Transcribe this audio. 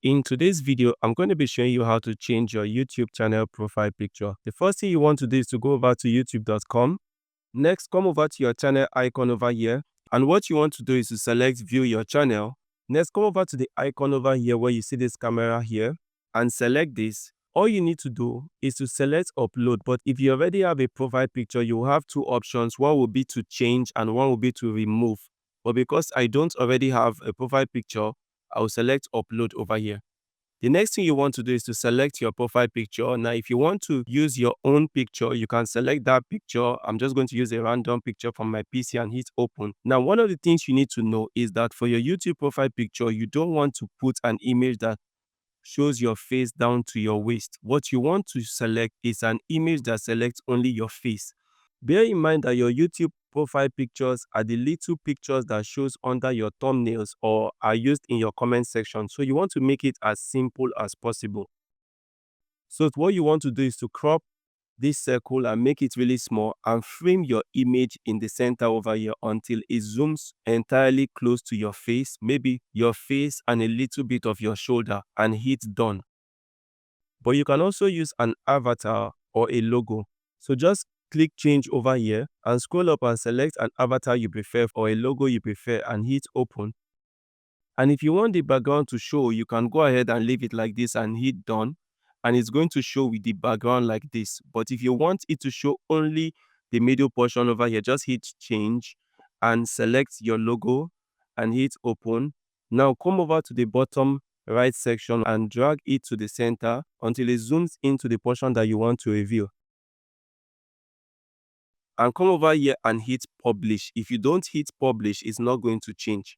In today's video, I'm going to be showing you how to change your YouTube channel profile picture. The first thing you want to do is to go over to youtube.com. Next, come over to your channel icon over here. And what you want to do is to select view your channel. Next, come over to the icon over here where you see this camera here and select this. All you need to do is to select upload. But if you already have a profile picture, you have two options. One will be to change and one will be to remove. But because I don't already have a profile picture, I'll select upload over here. The next thing you want to do is to select your profile picture. Now, if you want to use your own picture, you can select that picture. I'm just going to use a random picture from my PC and hit open. Now, one of the things you need to know is that for your YouTube profile picture, you don't want to put an image that shows your face down to your waist. What you want to select is an image that selects only your face. Bear in mind that your YouTube profile pictures are the little pictures that shows under your thumbnails or are used in your comment section. So you want to make it as simple as possible. So what you want to do is to crop this circle and make it really small and frame your image in the center over here until it zooms entirely close to your face, maybe your face and a little bit of your shoulder, and hit done. But you can also use an avatar or a logo. So just click change over here and scroll up and select an avatar you prefer or a logo you prefer and hit open. And if you want the background to show, you can go ahead and leave it like this and hit done. And it's going to show with the background like this. But if you want it to show only the middle portion over here, just hit change and select your logo and hit open. Now come over to the bottom right section and drag it to the center until it zooms into the portion that you want to reveal. And come over here and hit publish. If you don't hit publish, it's not going to change.